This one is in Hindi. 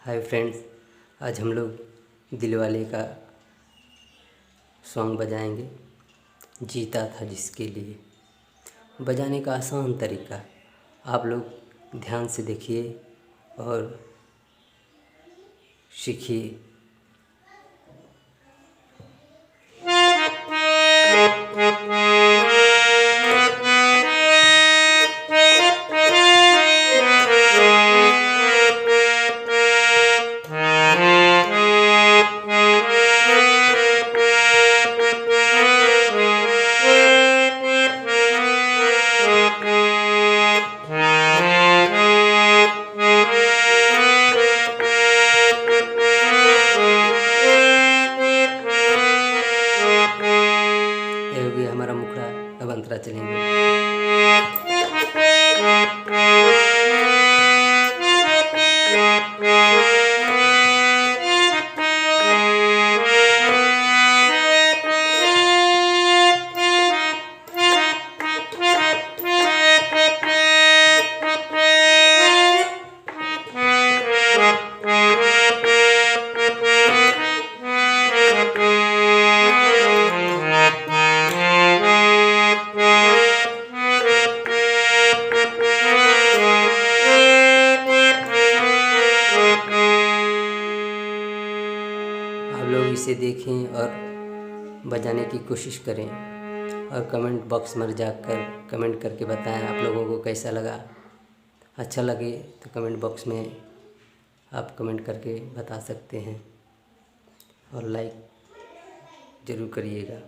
हाय फ्रेंड्स, आज हम लोग दिलवाले का सॉन्ग बजाएंगे। जीता था जिसके लिए। बजाने का आसान तरीका आप लोग ध्यान से देखिए और सीखिए। ये हो गया हमारा मुखड़ा। अब अंतरा चलेंगे। आप लोग इसे देखें और बजाने की कोशिश करें और कमेंट बॉक्स में जाकर कमेंट करके बताएं आप लोगों को कैसा लगा। अच्छा लगे तो कमेंट बॉक्स में आप कमेंट करके बता सकते हैं और लाइक ज़रूर करिएगा।